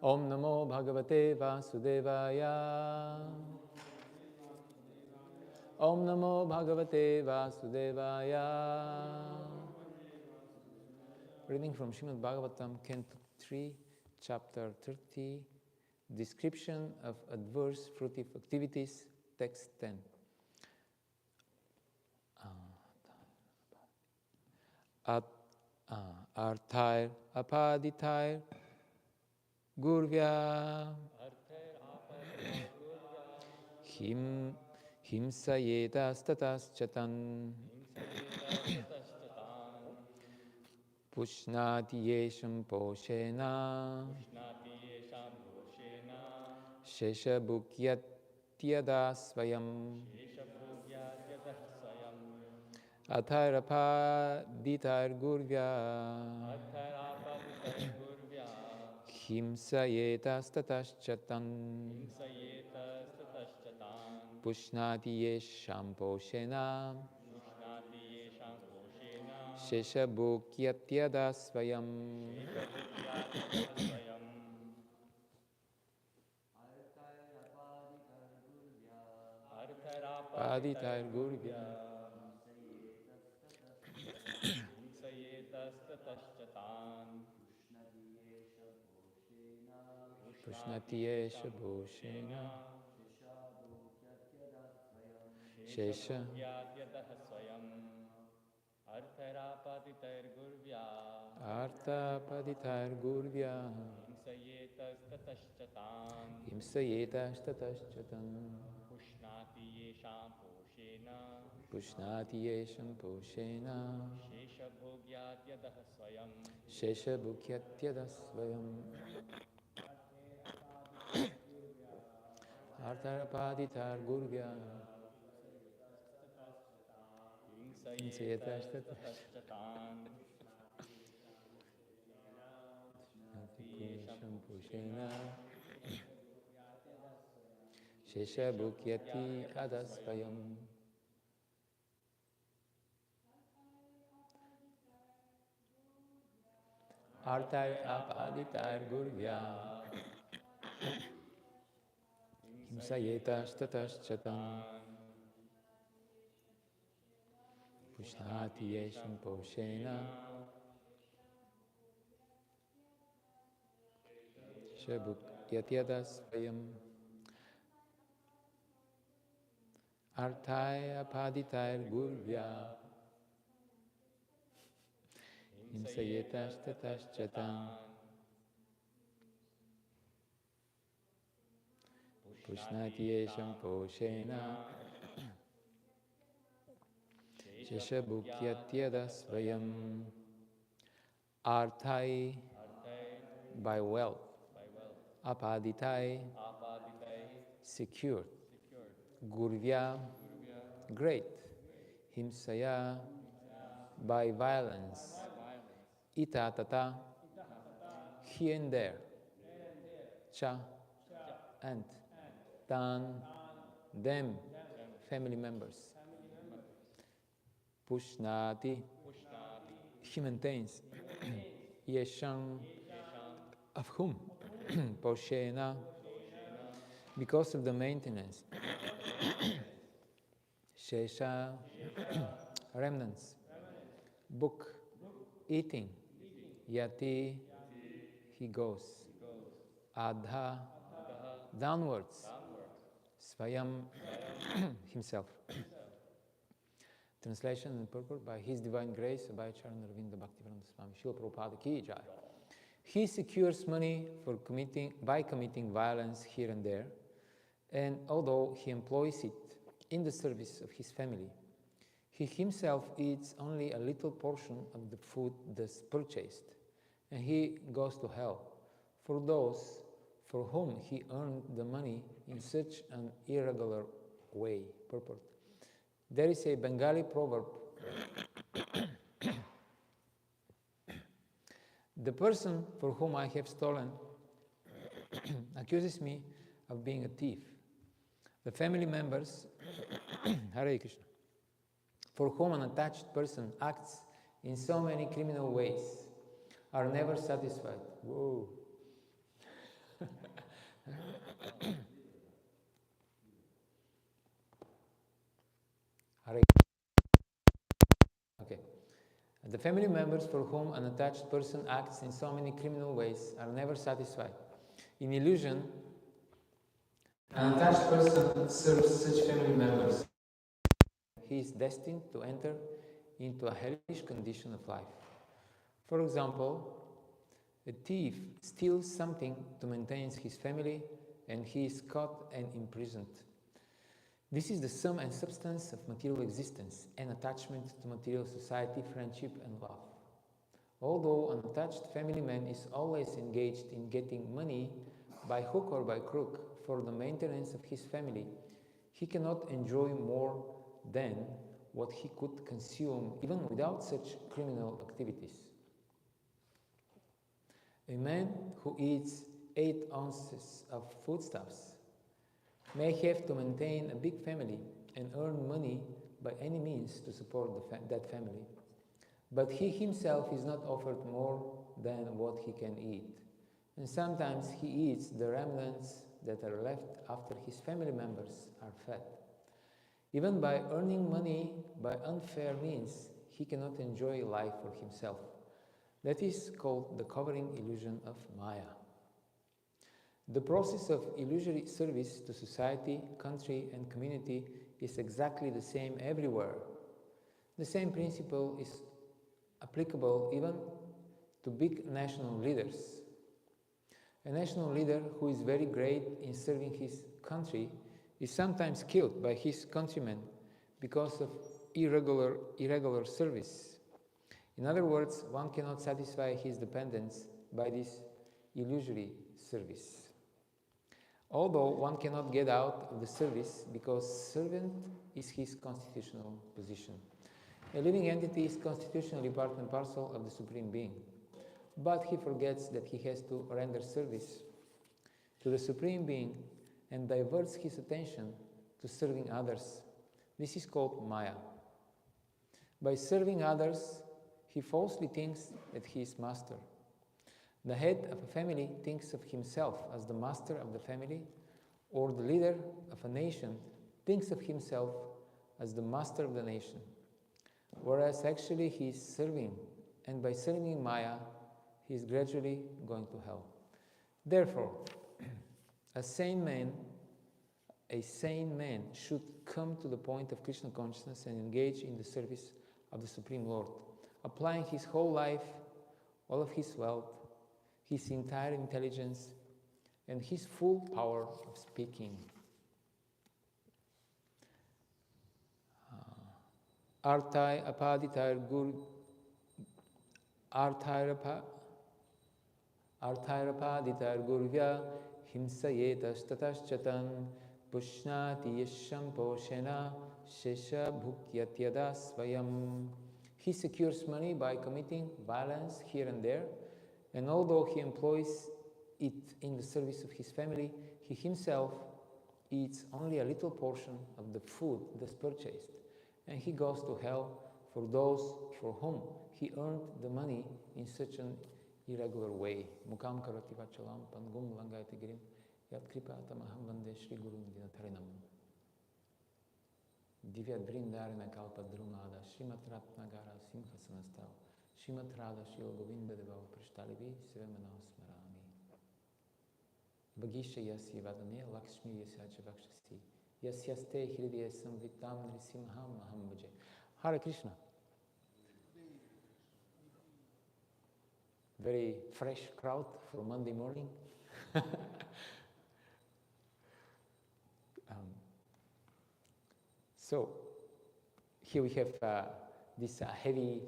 Om Namo Bhagavate Vasudevaya. Om Namo Bhagavate Vasudevaya. Reading from Srimad Bhāgavatam, Canto 3, Chapter 30, Description of Adverse Fruitive Activities, Text 10. Arthair apaditāir gurvya himsayetas tatas chatan pushnati yesham poshena sheshabhukyat svayam Atharapaditar Gurvya Himsayetas Tataschatan Pushnati Yesham Poshena Sheshabhukyat Svayam Paditar Gurvya Pushnati Yesha Bhushena Shesha Arthapaditar Gurvya Himsayetas Tataschatan Pushnati Yesham Poshena Sheshabhukyat Svayam Artharapaditar Gurvya Himsayetas Tataschatan Yesham Poshena Sheshabhukyati Adasvayam Arthai apaditar gurvya Himsayetas tataschatan Pushnati yesham poshena Sheshabhukyatyadas svayam Arthai apaditar gurvya Himsayetas tataschatan Pushnati yesham poshena Sheshabhukyatyadas svayam Arthai by wealth Apaditai secured Gurvya great Himsaya by violence Ita tata here and there Cha and Tan them family members Pushnati he maintains Yesham of whom Poshena because of the maintenance Shesha remnants Book eating Yati he goes Adha downwards Svayam himself. Translation and purport by His Divine Grace by Charan Arvinda Bhaktivedanta Swami Srila Prabhupada Ki Jai. He secures money by committing violence here and there, and although he employs it in the service of his family, he himself eats only a little portion of the food thus purchased, and he goes to hell for those for whom he earned the money in such an irregular way. Purport. There is a Bengali proverb. The person for whom I have stolen accuses me of being a thief. The family members, Hare Krishna, for whom an attached person acts in so many criminal ways, are never satisfied. Whoa. family members for whom an attached person acts in so many criminal ways are never satisfied. In illusion, an attached person serves such family members. He is destined to enter into a hellish condition of life. For example, a thief steals something to maintain his family, and he is caught and imprisoned. This is the sum and substance of material existence and attachment to material society, friendship, and love. Although an attached family man is always engaged in getting money by hook or by crook for the maintenance of his family, he cannot enjoy more than what he could consume even without such criminal activities. A man who eats 8 ounces of foodstuffs may have to maintain a big family and earn money by any means to support that family. But he himself is not offered more than what he can eat. And sometimes he eats the remnants that are left after his family members are fed. Even by earning money by unfair means, he cannot enjoy life for himself. That is called the covering illusion of Maya. The process of illusory service to society, country, and community is exactly the same everywhere. The same principle is applicable even to big national leaders. A national leader who is very great in serving his country is sometimes killed by his countrymen because of irregular service. In other words, one cannot satisfy his dependence by this illusory service. Although one cannot get out of the service because servant is his constitutional position. A living entity is constitutionally part and parcel of the Supreme Being, but he forgets that he has to render service to the Supreme Being and diverts his attention to serving others. This is called Maya. By serving others, he falsely thinks that he is master. The head of a family thinks of himself as the master of the family, or the leader of a nation thinks of himself as the master of the nation, whereas actually he is serving, and by serving Maya, he is gradually going to hell. Therefore, a sane man should come to the point of Krishna consciousness and engage in the service of the Supreme Lord, applying his whole life, all of his wealth, his entire intelligence, and his full power of speaking. Arthai apaditar gurvya himsayetas tataschatan pushnati yasham poshena shesha bhukyat svayam. He secures money by committing violence here and there, and although he employs it in the service of his family, he himself eats only a little portion of the food thus purchased, and he goes to hell for those for whom he earned the money in such an irregular way. Mukam karati vachalam pangum langayati girim yat kripatamaham vande Shri Guru Dinatarinam. Divyat Vrindarina Kalpa Drumada, Srimad Ratnagara Simhasanastal, Srimad Radha Shila Govinda Deva Prashtalivi, Sevamana Smarami. Vagisha Yasi Vadane, Lakshmi Yasacha Vakshasi, Yasyaste Hridya Samvitam Nrisimham Maham Bhaje. Hare Krishna. Very fresh crowd for Monday morning. So, here we have this heavy,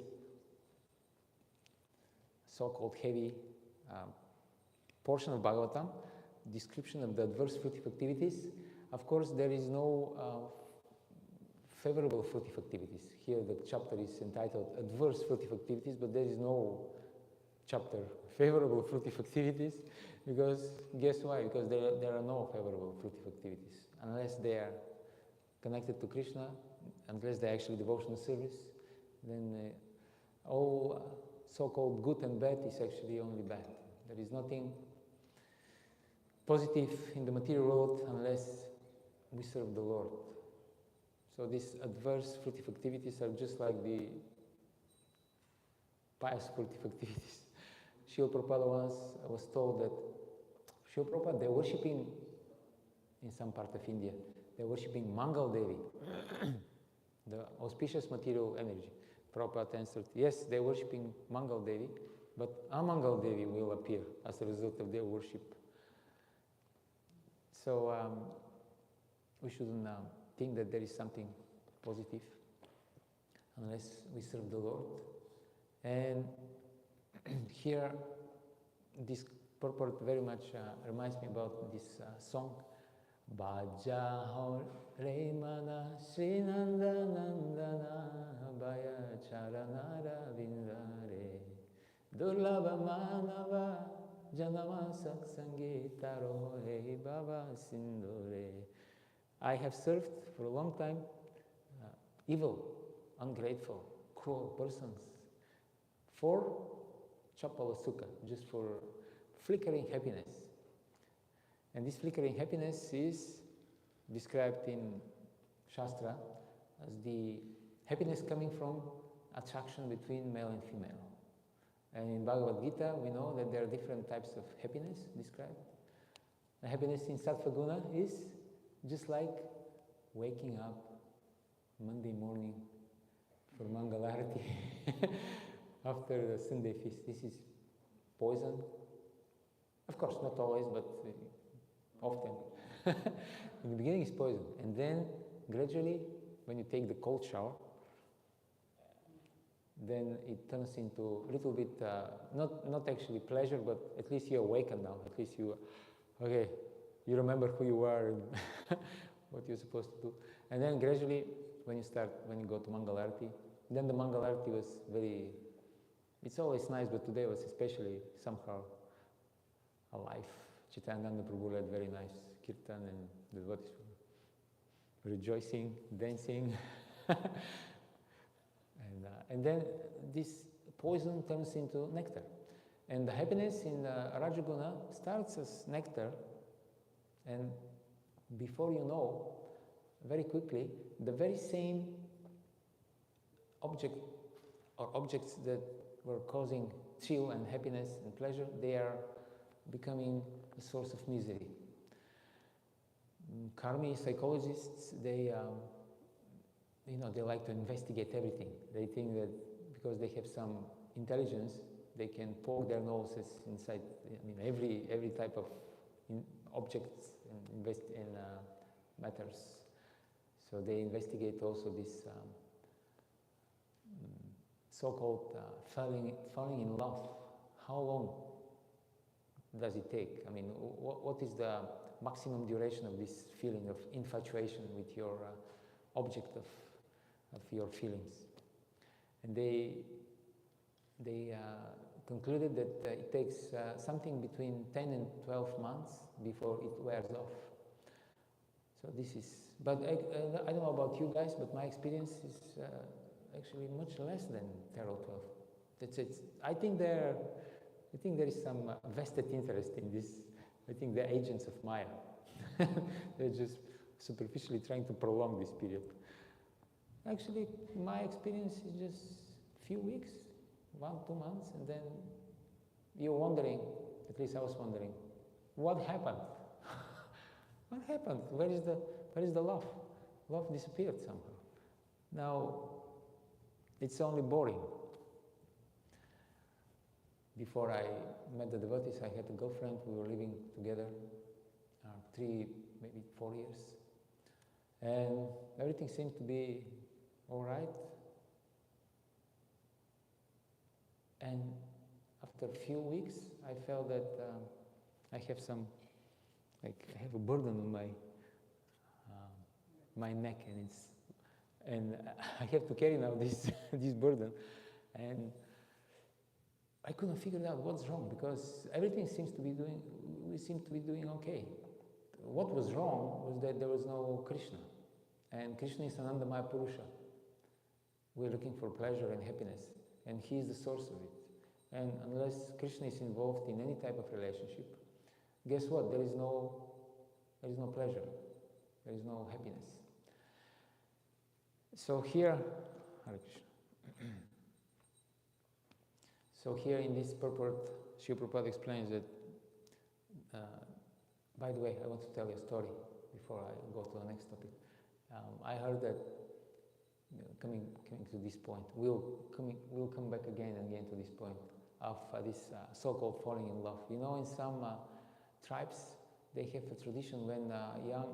so-called heavy portion of Bhagavatam, description of the adverse fruitive activities. Of course, there is no favorable fruitive activities. Here the chapter is entitled Adverse Fruitive Activities, but there is no chapter Favorable Fruitive Activities, because guess why? Because there are no favorable fruitive activities, unless they are connected to Krishna, unless they're actually devotional service, then all so-called good and bad is actually only bad. There is nothing positive in the material world unless we serve the Lord. So these adverse fruitive activities are just like the pious sportive activities. Srila Prabhupada once was told that Srila Prabhupada, they're worshipping in some part of India, they're worshipping Mangal Devi, the auspicious material energy. Prabhupada answered, yes, they're worshipping Mangal Devi, but Amangal Devi will appear as a result of their worship. So we shouldn't think that there is something positive unless we serve the Lord. And here, this purport very much reminds me about this song. Bhaja Hare Mana Sri Nanda Nandana Bhaya Charanara Vindare Durlabha Manava Janama Saksangi Taro He Baba Sindore. I have served for a long time evil, ungrateful, cruel persons for Chapala Sukha, just for flickering happiness. And this flickering happiness is described in Shastra as the happiness coming from attraction between male and female. And in Bhagavad Gita, we know that there are different types of happiness described. The happiness in Sattva Guna is just like waking up Monday morning for Mangalarati after the Sunday feast. This is poison. Of course, not always, but often. In the beginning it's poison, and then gradually, when you take the cold shower, then it turns into a little bit, not actually pleasure, but at least you awaken now. At least you, okay, you remember who you are and what you're supposed to do. And then gradually, when you go to Mangalarati, then the Mangalarati was very, it's always nice, but today was especially somehow alive. Chitananda Prabhu led very nice kirtan, and the devotees were rejoicing, dancing. And then this poison turns into nectar. And the happiness in Rajaguna starts as nectar, and before you know, very quickly, the very same object or objects that were causing thrill and happiness and pleasure, they are becoming a source of misery. Karmi psychologists, they like to investigate everything. They think that because they have some intelligence, they can poke their noses inside every type of objects and invest in matters. So they investigate also this so-called falling in love. How long does it take? I mean, what is the maximum duration of this feeling of infatuation with your object of your feelings? And they concluded that it takes something between 10 and 12 months before it wears off. So this is, but I don't know about you guys, but my experience is actually much less than 10 or 12. That's it. I think there is some vested interest in this. I think they're agents of Maya. They're just superficially trying to prolong this period. Actually, my experience is just a few weeks, 1-2 months, and then you're wondering, at least I was wondering, what happened? What happened? Where is the love? Love disappeared somehow. Now, it's only boring. Before I met the devotees, I had a girlfriend. We were living together 3, maybe 4 years. And everything seemed to be all right. And after a few weeks, I felt that I have I have a burden on my neck, and I have to carry now this burden. And I couldn't figure out what's wrong, because everything we seem to be doing okay. What was wrong was that there was no Krishna. And Krishna is Anandamaya Purusha. We're looking for pleasure and happiness, and he is the source of it. And unless Krishna is involved in any type of relationship, guess what? There is no pleasure. There is no happiness. So here, Hare Krishna. So here in this purport, Srila Prabhupada explains that, by the way, I want to tell you a story before I go to the next topic. I heard that, coming to this point, we'll come back again and again to this point of this so-called falling in love. You know, in some tribes, they have a tradition when a young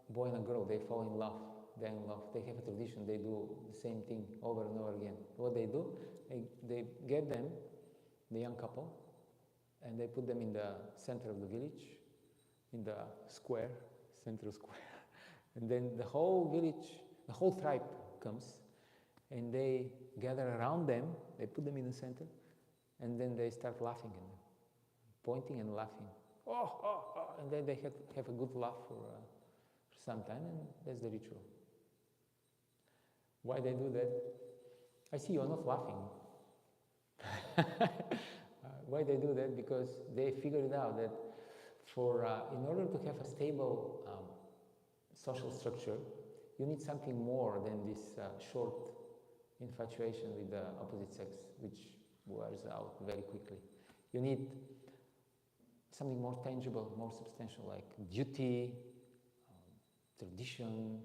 boy and a girl, they fall in love, they're in love. They have a tradition, they do the same thing over and over again. What they do, they get them, the young couple, and they put them in the center of the village, in the square, central square. And then the whole village, the whole tribe comes, and they gather around them, they put them in the center, and then they start laughing at them, pointing and laughing. And then they have a good laugh for some time, and that's the ritual. Why they do that? I see you're not laughing. Why they do that? Because they figured out that in order to have a stable social structure, you need something more than this short infatuation with the opposite sex, which wears out very quickly. You need something more tangible, more substantial, like duty, tradition,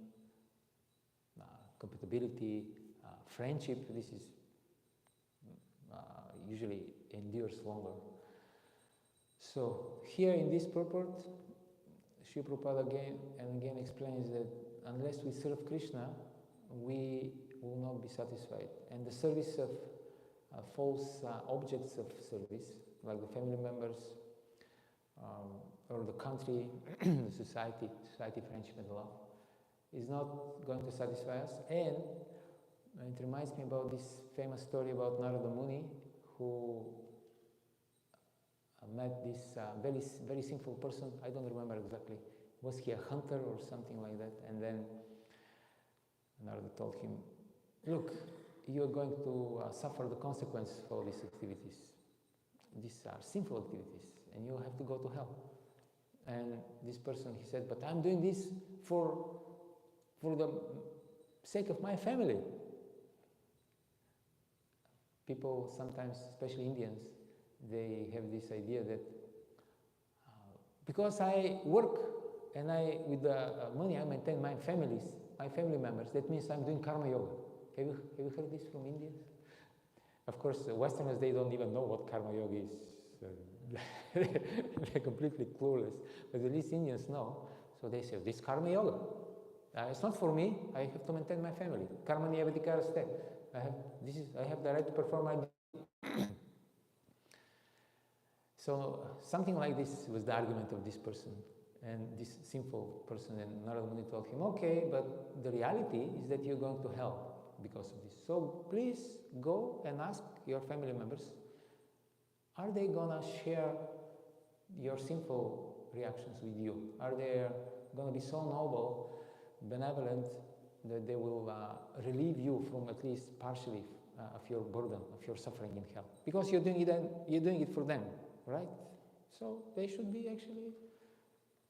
compatibility, friendship. This is usually endures longer. So here in this purport, Srila Prabhupada again and again explains that unless we serve Krishna, we will not be satisfied. And the service of false objects of service, like the family members, or the country, the society, friendship and love, is not going to satisfy us. And it reminds me about this famous story about Narada Muni, who met this very sinful person. I don't remember exactly. Was he a hunter or something like that? And then Narada told him, look, you are going to suffer the consequence for these activities. These are sinful activities, and you have to go to hell. And this person, he said, but I'm doing this for the sake of my family. People sometimes, especially Indians, they have this idea that because I work and with the money I maintain my family members, that means I'm doing karma yoga. Have you heard this from Indians? Of course, Westerners, they don't even know what karma yoga is. They're completely clueless. But at least Indians know. So they say, this karma yoga. It's not for me. I have to maintain my family. Karma niyavatikaraste. I have the right to perform my duty. So something like this was the argument of this person and this sinful person. And Narada Muni told him, okay, but the reality is that you're going to hell because of this. So please go and ask your family members, are they going to share your sinful reactions with you? Are they going to be so noble, benevolent, that they will relieve you from at least partially of your burden, of your suffering in hell? Because you're doing it for them, right? So they should be actually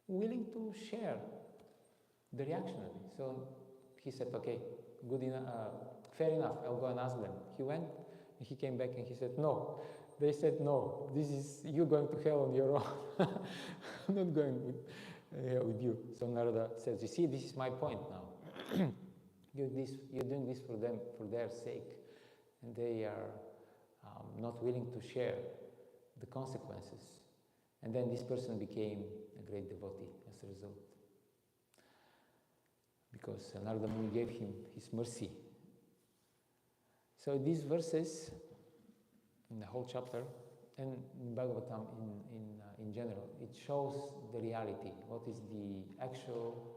willing to share the reaction of it. So he said, okay, good enough, fair enough, I'll go and ask them. He went, and he came back and he said, no. They said, no, you're going to hell on your own. I'm not going with you. So Narada says, you see, this is my point now. You're doing this for them, for their sake, and they are not willing to share the consequences. And then this person became a great devotee as a result, because Narada Muni gave him his mercy. So these verses in the whole chapter and in Bhagavatam in general, it shows the reality, what is the actual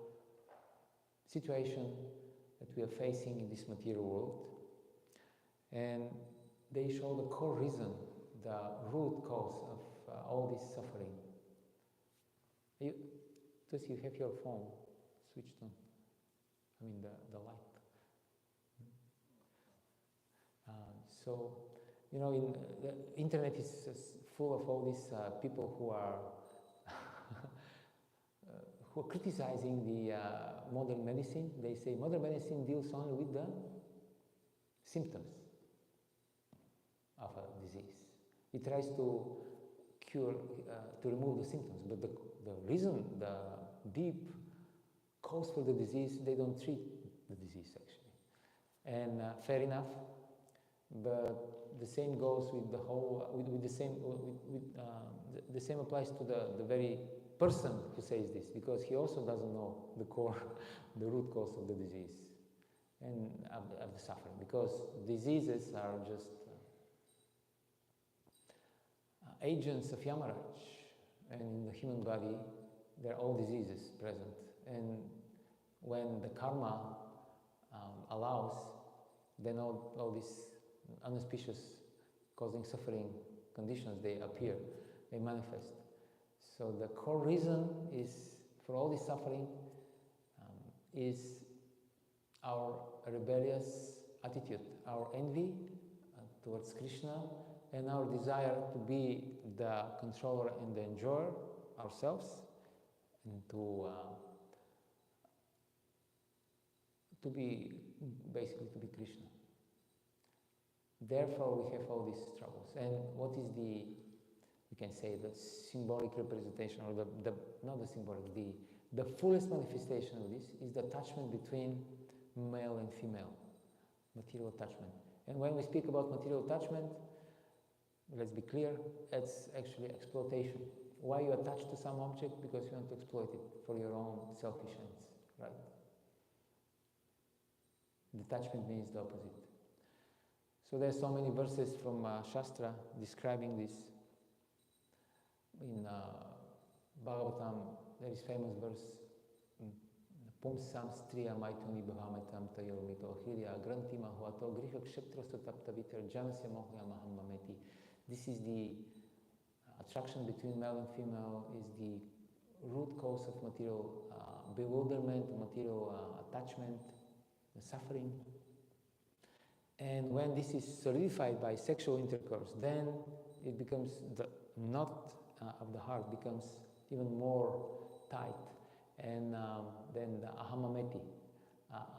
situation that we are facing in this material world. And they show the core reason, the root cause of all this suffering. Does you have your phone switched on? I mean the light. So, you know, the internet is full of all these people who are who are criticizing the modern medicine. They say modern medicine deals only with the symptoms of a disease. He tries to cure, to remove the symptoms, but the reason, the deep cause for the disease, they don't treat the disease actually. And fair enough, but the same goes with the whole, the same applies to the very person who says this, because he also doesn't know the core, the root cause of the disease and of the suffering, because diseases are just agents of Yamaraj, and in the human body there are all diseases present, and when the karma allows, then all these unauspicious, causing suffering conditions, they appear, they manifest. So the core reason is for all this suffering is our rebellious attitude, our envy towards Krishna, and our desire to be the controller and the enjoyer ourselves, and to be Krishna. Therefore, we have all these troubles. And what is the, you can say, the symbolic representation, or not the symbolic, the fullest manifestation of this is the attachment between male and female, material attachment. And when we speak about material attachment, let's be clear, it's actually exploitation. Why you attach to some object? Because you want to exploit it for your own selfish ends, right? Detachment means the opposite. So there's so many verses from Shastra describing this. In Bhāgavatam, there is famous verse, Pumsam striya maituni bhavametam tayo mito hirya granti mahuato griha kshetra sutaptavitar janasya mohya mahammameti. This is the attraction between male and female, is the root cause of material bewilderment, material attachment, the suffering. And when this is solidified by sexual intercourse, then it becomes the knot of the heart becomes even more tight, and then the ahamameti,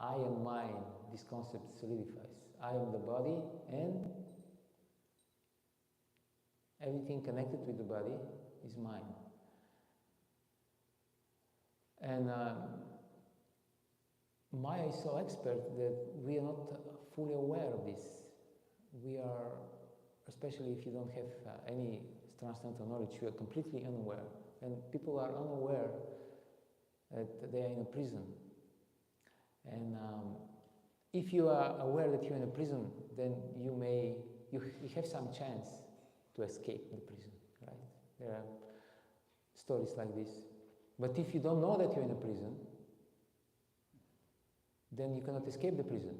I am mine, this concept solidifies. I am the body, and everything connected with the body is mine. And Maya is so expert that we are not fully aware of this. We are, especially if you don't have any transcendental knowledge, you are completely unaware. And people are unaware that they are in a prison. And if you are aware that you're in a prison, then you have some chance to escape the prison, right? There are stories like this. But if you don't know that you're in a prison, then you cannot escape the prison.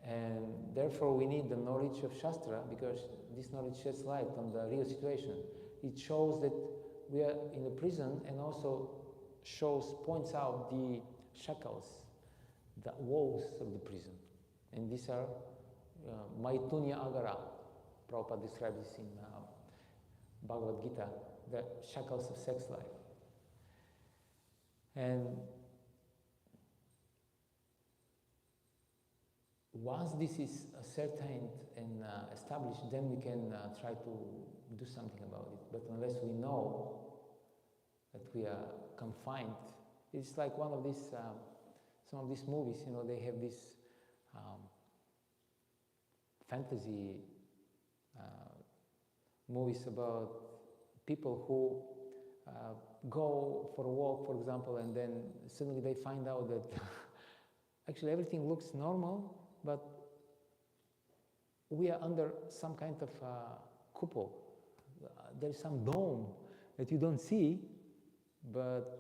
And therefore we need the knowledge of Shastra, because this knowledge sheds light on the real situation. It shows that we are in a prison, and also points out the shackles, the walls of the prison. And these are Maitunya Agara. Prabhupada describes this in Bhagavad Gita, the shackles of sex life. And once this is ascertained and established, then we can try to do something about it. But unless we know that we are confined, it's like one of these, some of these movies, you know, they have this fantasy movies about people who go for a walk, for example, and then suddenly they find out that actually everything looks normal, but we are under some kind of kupol. There's some dome that you don't see, but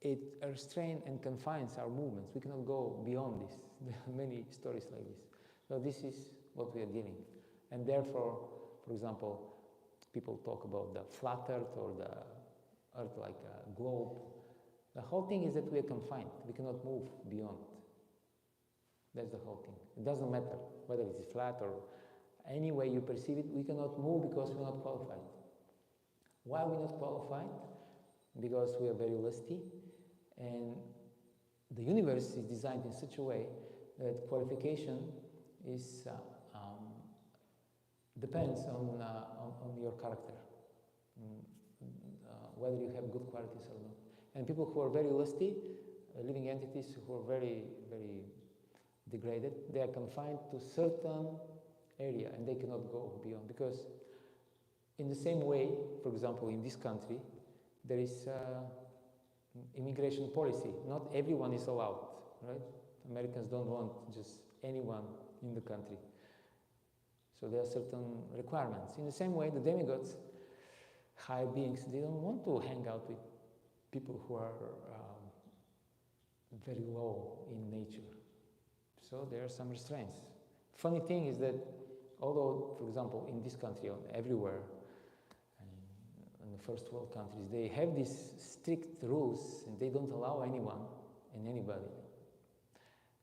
it restrains and confines our movements. We cannot go beyond this. There are many stories like this. So this is what we are dealing with. And therefore, for example, people talk about the flat earth or the earth like a globe. The whole thing is that we are confined. We cannot move beyond. That's the whole thing. It doesn't matter whether it is flat or any way you perceive it, we cannot move because we're not qualified. Why are we not qualified? Because we are very lusty, and the universe is designed in such a way that qualification is depends on your character, whether you have good qualities or not. And people who are very lusty, living entities who are very, very degraded, they are confined to certain area and they cannot go beyond. Because in the same way, for example, in this country, there is immigration policy. Not everyone is allowed, right? Americans don't want just anyone in the country. So there are certain requirements. In the same way, the demigods, higher beings, they don't want to hang out with people who are very low in nature. So there are some restraints. Funny thing is that although, for example, in this country, or everywhere, in the first world countries, they have these strict rules and they don't allow anyone and anybody.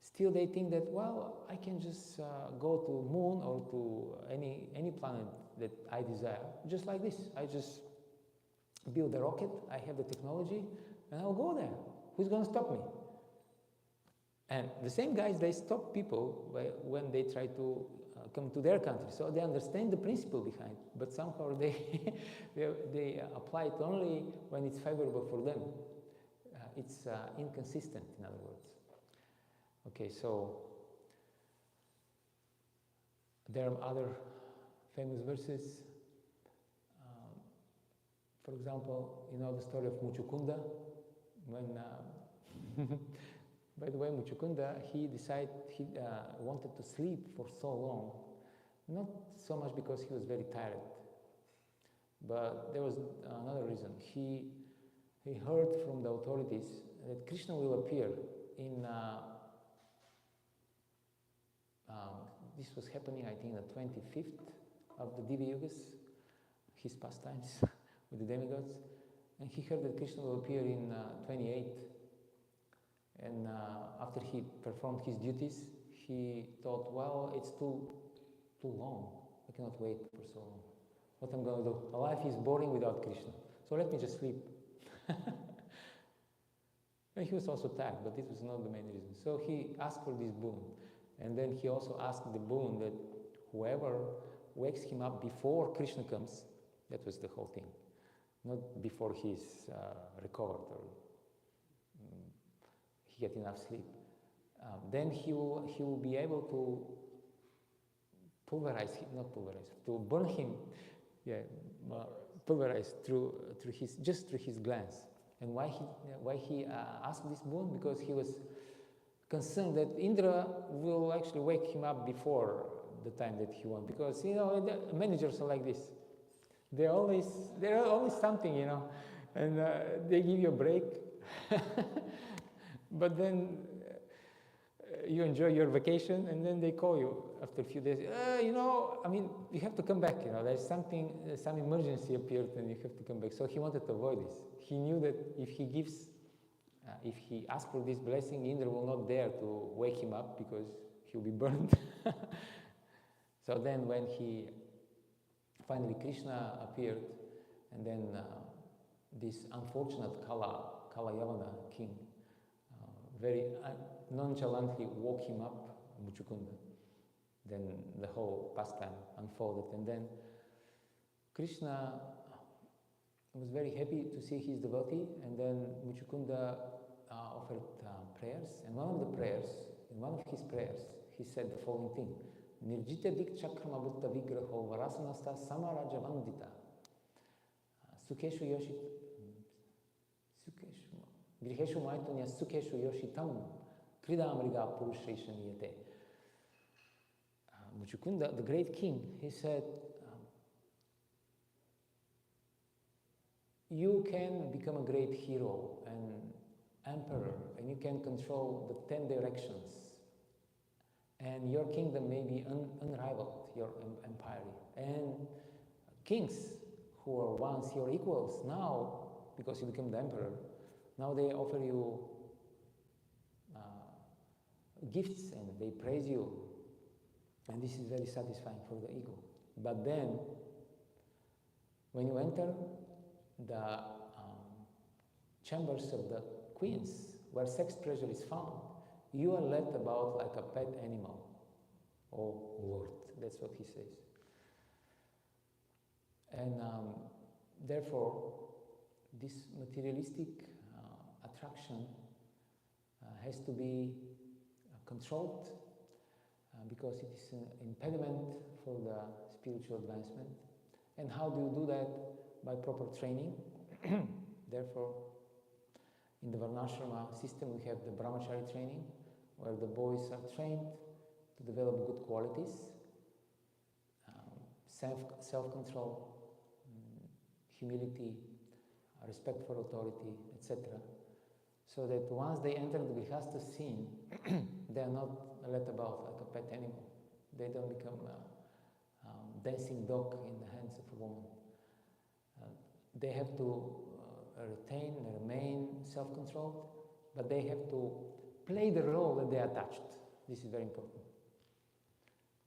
Still they think that, well, I can just go to moon or to any planet that I desire, just like this. I just build a rocket, I have the technology, and I'll go there. Who's going to stop me? And the same guys, they stop people when they try to come to their country. So they understand the principle behind, but somehow they apply it only when it's favorable for them. It's inconsistent, in other words. Okay, so there are other famous verses. For example, you know the story of Mukunda, when, by the way, Mukunda, he decided he wanted to sleep for so long, not so much because he was very tired, but there was another reason. He heard from the authorities that Krishna will appear in this was happening, I think, the 25th of the Divi Yugas, his pastimes with the demigods. And he heard that Krishna will appear in 28. And after he performed his duties, he thought, well, it's too long. I cannot wait for so long. What I'm going to do? Life is boring without Krishna. So let me just sleep. And he was also tired, but this was not the main reason. So he asked for this boon. And then he also asked the boon that whoever wakes him up before Krishna comes, that was the whole thing, not before he's recovered or he get enough sleep. Then he will be able to pulverize him, not pulverize, to burn him, pulverize through his glance. And why he asked this boon? Because he was concerned that Indra will actually wake him up before the time that he wants. Because the managers are like this. There are always something, and they give you a break. But then you enjoy your vacation, and then they call you after a few days. You have to come back. There's some emergency appeared, and you have to come back. So he wanted to avoid this. He knew that if he asks for this blessing, Indra will not dare to wake him up because he'll be burned. So then, when finally Krishna appeared, and then this unfortunate Kalayavana king very nonchalantly woke him up, Mukunda. Then the whole pastime unfolded, and then Krishna was very happy to see his devotee, and then Mukunda offered prayers, and in one of his prayers, he said the following thing: Nirjita dik chakramabutta vigraho varasanasta samaraja vandita sukeshu yoshit griheshu maitunya sukeshu yoshitam kridamriga purusheshaniyate. Mukunda, the great king, he said, you can become a great hero and emperor, and you can control the 10 directions, and your kingdom may be unrivaled, your empire. And kings who were once your equals, now, because you become the emperor, now they offer you gifts and they praise you, and this is very satisfying for the ego. But then, when you enter the chambers of the queens, where sex treasure is found, you are led about like a pet animal. Oh Lord, that's what he says. And therefore, this materialistic attraction has to be controlled because it is an impediment for the spiritual advancement. And how do you do that? By proper training. Therefore, in the Varnashrama system, we have the Brahmachari training, where the boys are trained to develop good qualities, self-control, humility, respect for authority, etc. So that once they enter the Grihastha scene, they are not let about like a pet animal. They don't become a dancing dog in the hands of a woman. They have to remain self-controlled, but they have to play the role that they are attached. This is very important.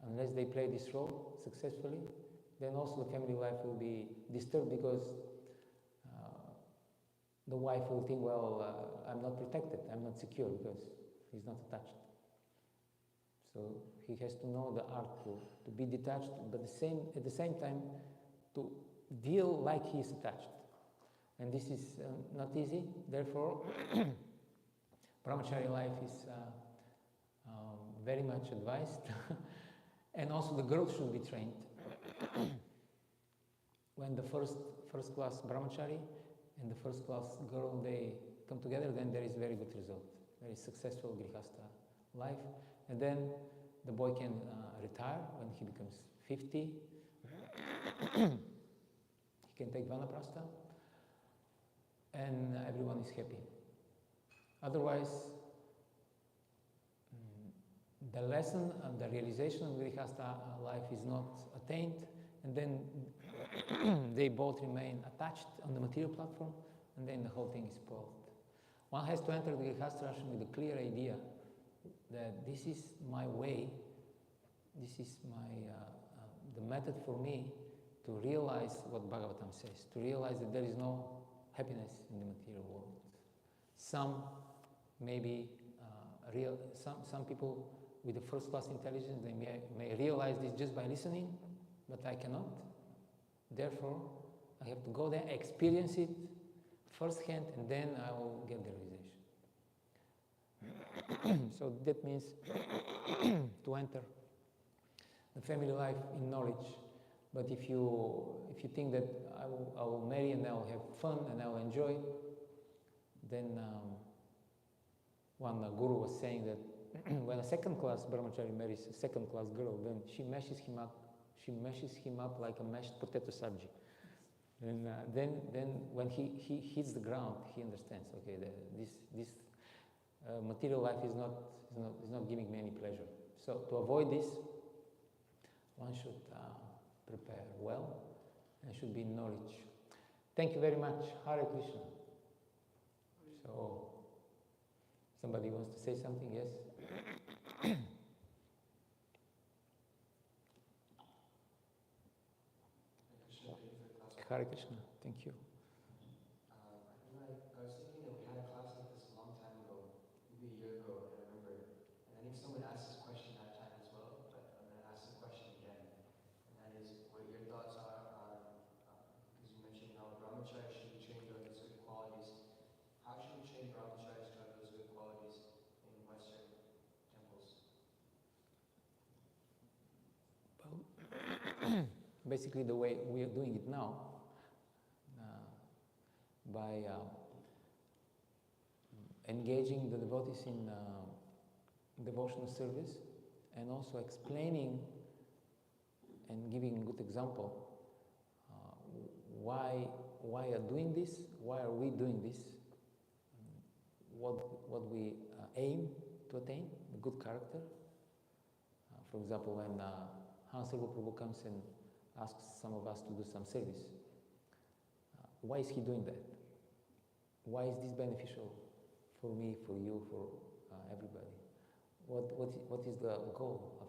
Unless they play this role successfully, then also the family life will be disturbed because the wife will think, well, I'm not protected, I'm not secure because he's not attached. So he has to know the art to be detached, but at the same time to deal like he is attached. And this is not easy. Therefore, brahmachari life is very much advised. And also the girls should be trained. When the first class brahmachari and the first class girl, they come together, then there is very good result. Very successful grihastha life. And then the boy can retire when he becomes 50. He can take vanaprastha, and everyone is happy. Otherwise, the lesson and the realization of grihastha life is not attained, and then they both remain attached on the material platform, and then the whole thing is spoiled. One has to enter the grihastha ashram with a clear idea that this is my way, this is the method for me to realize what Bhagavatam says, to realize that there is no happiness in the material world. Some maybe some people with the first class intelligence, they may realize this just by listening, but I cannot. Therefore, I have to go there, experience it firsthand, and then I will get the realization. So that means to enter the family life in knowledge. But if you think that I will marry and I will have fun and I will enjoy, then one guru was saying that when a second-class brahmachari marries a second-class girl, then she meshes him up like a mashed potato sabji. And then when he hits the ground, he understands. Okay, this material life is not giving me any pleasure. So to avoid this, one should prepare well and should be in knowledge. Thank you very much. Hare Krishna. So, somebody wants to say something? Yes? Hare Krishna. Thank you. I was thinking that we had a class like this a long time ago, maybe a year ago, I remember. And I think someone asked this question that time as well, but I'm going to ask the question again. And that is what your thoughts are on, because you mentioned how brahmachari should be trained to have those good qualities. How should we train brahmacharis to have those good qualities in Western temples? Well, basically the way we are doing it now, by engaging the devotees in devotional service and also explaining and giving a good example why are doing this, why are we doing this, what we aim to attain, the good character. For example, when Hansa Prabhu comes and asks some of us to do some service, why is he doing that? Why is this beneficial for me, for you, for everybody? What is the goal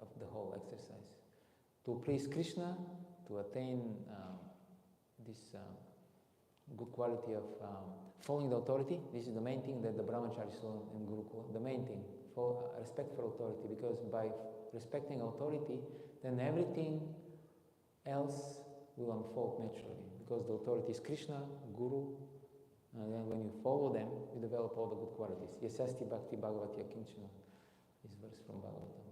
of the whole exercise? To please Krishna, to attain this good quality of following the authority. This is the main thing that the brahmacharis learn in Gurukula. The main thing, for respect for authority, because by respecting authority, then everything else will unfold naturally, because the authority is Krishna, Guru, and then when you follow them, you develop all the good qualities. Yasasti Bhakti Bhagavati Akinchana is verse from Bhagavatam.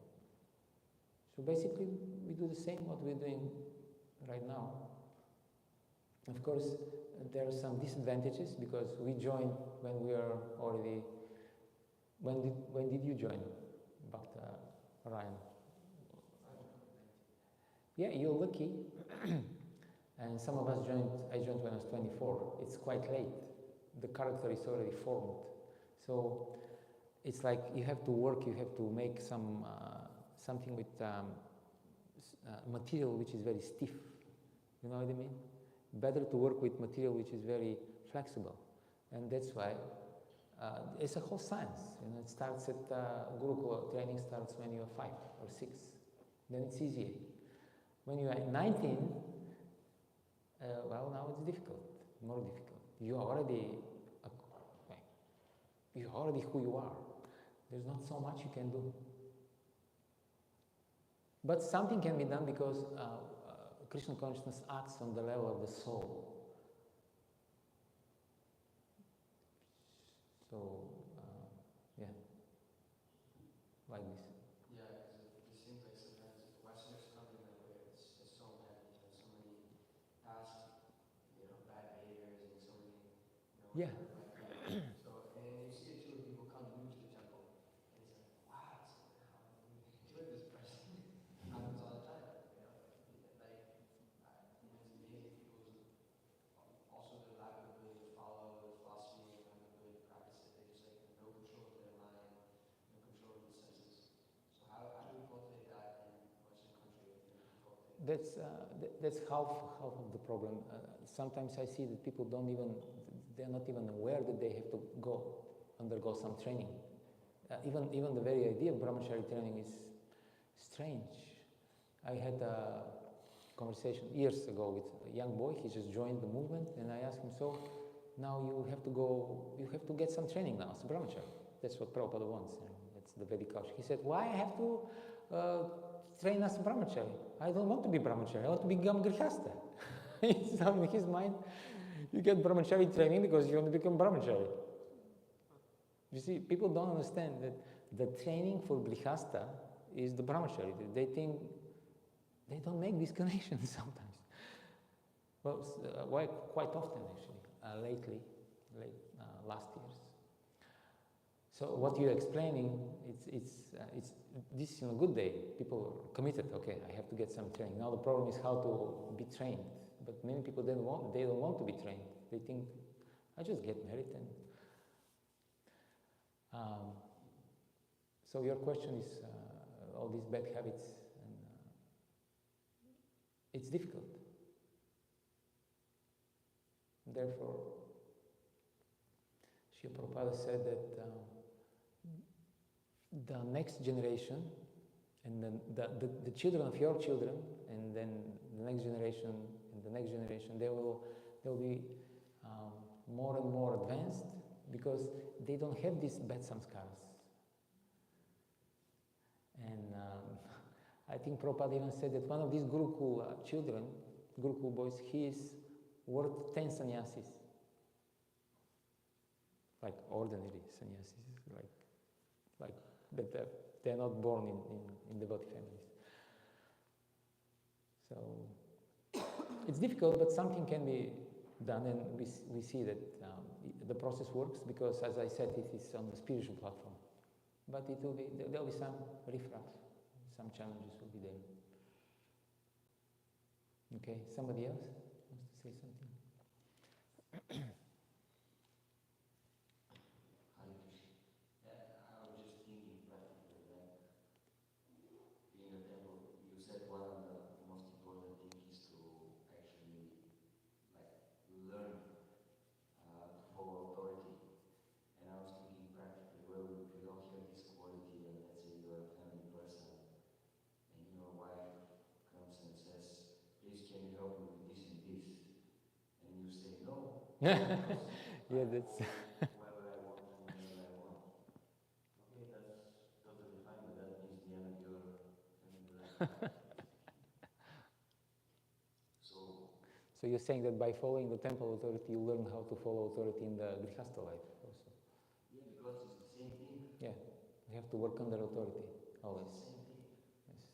So basically, we do the same what we're doing right now. Of course, there are some disadvantages because we joined when we are already. When did you join, Bhakta Ryan? Yeah, you're lucky. And some of us joined. I joined when I was 24. It's quite late. The character is already formed. So it's like you have to work. You have to make something with material which is very stiff. You know what I mean? Better to work with material which is very flexible, and that's why it's a whole science. You know, it starts at Gurukula training starts when you are 5 or 6. Then it's easier. When you are 19, well, now it's difficult, more difficult. You're already who you are. There's not so much you can do. But something can be done because Krishna consciousness acts on the level of the soul. So, yeah, like this. Yeah, because it seems like sometimes Westerners come in that way. It's so bad. So many past, bad behaviors and so many, Yeah. So, and you see it too, people come new to the temple, and it's like, wow, how do we do this person? It happens all the time, like, it's amazing. People's also their lack of ability to follow the philosophy and lack of ability to practice it. They just like no control of their mind, no control of the senses. So how do we cultivate that in Western country? That's half of the problem. Sometimes I see that people they're not even aware that they have to undergo some training. Even the very idea of brahmachari training is strange. I had a conversation years ago with a young boy. He just joined the movement, and I asked him, so now you have to get some training now. It's brahmachari. That's what Prabhupada wants. That's the Vedic culture. He said, why I have to train as brahmachari? I don't want to be brahmachari. I want to become grihasta. So in his mind, you get brahmachari training because you want to become brahmachari. You see, people don't understand that the training for grihasta is the brahmachari. They think they don't make these connections sometimes. Well, quite often actually, last years. So what you're explaining, this is on a good day. People are committed. Okay, I have to get some training. Now the problem is how to be trained. But many people they don't want to be trained. They think, I just get married and. So your question is all these bad habits, and it's difficult. Therefore, Srila Prabhupada said that the next generation, and then the children of your children, and then the next generation, and the next generation, they will be more and more advanced because they don't have these bad samskaras. And I think Prabhupada even said that one of these Gurukul children, Gurukul boys, he is worth 10 sannyasis. Like ordinary sannyasis, like that they're not born in devotee families. So it's difficult, but something can be done, and we see that the process works because, as I said, it is on the spiritual platform. But there'll be some riffraff, some challenges will be there. Okay, somebody else wants to say something? I was just thinking practically, like, being a temple, you said one of the most important things is to actually, like, learn to follow authority. And I was thinking practically, well, if you don't have this quality, and let's say you're a family person, and your wife comes and says, please can you help me with this and this? And you say no. Yeah, that's... Whatever I want, whenever I want. Okay, that's totally fine, but that means the end of your family life. So So you're saying that by following the temple authority, you learn how to follow authority in the grihastha life also. Yeah, because it's the same thing. Yeah, you have to work under authority always. It's the same thing. Yes.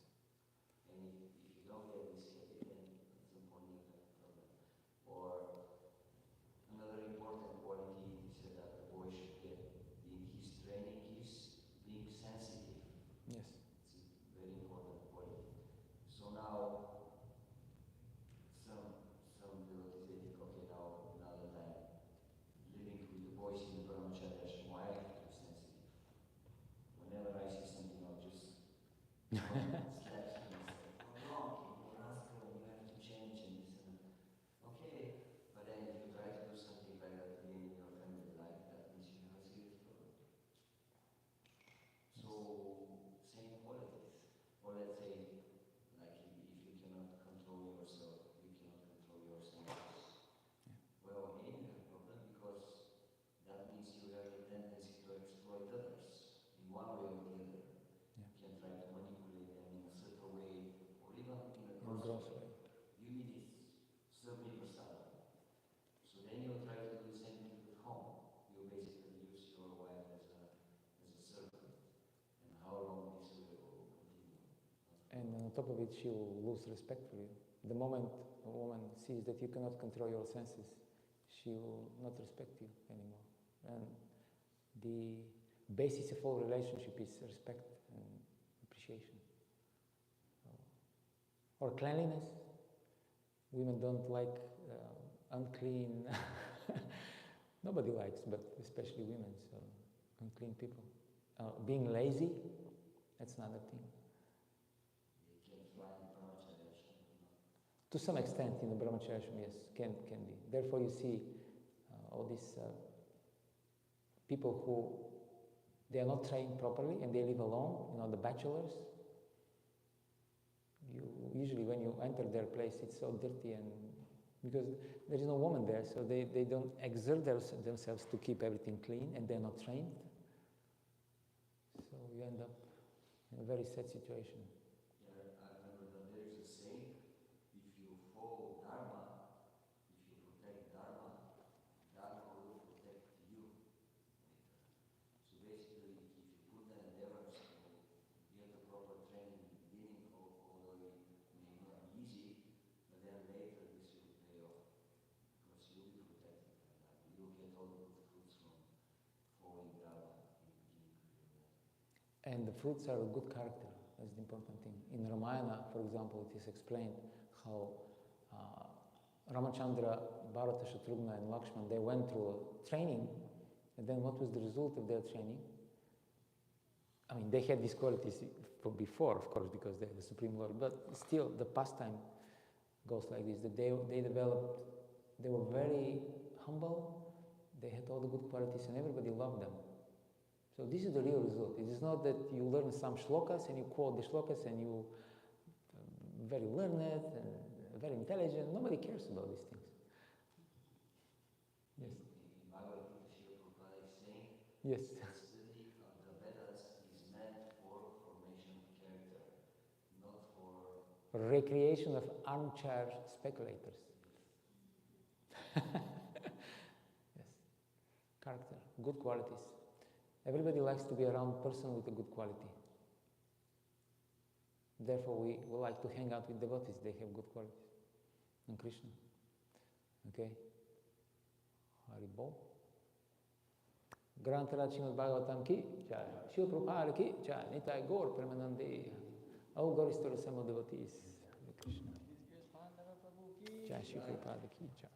And if you don't get this habit, then at some point you have a problem. Or another important quality is that the boy should get in his training is being sensitive. Yes. It's a very important quality. So now some devotees they think, okay, now another time living with the boys in the brahmacharya, why I have to be sensitive? Whenever I see something, I'll just slap him and say, oh, wrong, you're rascal, you have to change and this and that. Okay, but then if you try to do something like that in your family life, that means you have a serious problem. So, same qualities. Or let's say, like if you cannot control yourself, you cannot control your senses. Well, again, you have a problem because that means you have a tendency to exploit others in one way or the other. Yeah. You can try to manipulate them in a certain way, or even in a In a gross gross way. way. You need this, serve me prasada. So then you try to do the same thing at home. You basically use your wife as a servant. And how long this will continue? And on top of it, she will lose respect for you. The moment a woman sees that you cannot control your senses, she will not respect you anymore. And the basis of all relationship is respect and appreciation. Or cleanliness. Women don't like unclean. Nobody likes, but especially women, so unclean people. Being lazy, that's another thing. You can fly in brahmacharya. To some extent, in the brahmacharya, yes, can be. Therefore, you see all these people who they are not trained properly and they live alone. The bachelors. Usually, when you enter their place, it's so dirty, and because there is no woman there, so they don't exert themselves to keep everything clean, and they're not trained. So you end up in a very sad situation. Yeah, I remember that there is a saying, if you follow Dharma, if you protect Dharma, Dharma will protect you. So basically, if you put an endeavor to get the proper training in the beginning, although it may not be easy, but then later this will pay off. Because you'll be protected by Dharma. You'll get all the good fruits from following Dharma in the beginning. And the fruits are a good character. That's the important thing. In Ramayana, for example, it is explained how Ramachandra, Bharata, Shatrughna, and Lakshman, they went through a training, and then what was the result of their training? I mean, they had these qualities from before, of course, because they're the Supreme Lord, but still, the pastime goes like this, that they developed, they were very humble, they had all the good qualities, and everybody loved them. So this is the real result. It is not that you learn some shlokas and you quote the shlokas and you very learned and very intelligent. Nobody cares about these things. Yes. In Bhāgavatam, Srila Prabhupada is saying, Yes. the study of the Vedas is meant for formation of character, not for Recreation of armchair speculators. Yes. Character, good qualities. Everybody likes to be around a person with a good quality. Therefore, we like to hang out with devotees. They have good qualities. And Krishna. Okay? Hari Bol. Grantara Srimad Bhāgavatam ki jai. Srila Prabhupada ki jai. Nitai Gaur Premanande. All Gauristola Samo devotees. Hare Krishna. Jai Srila Prabhupada ki jai.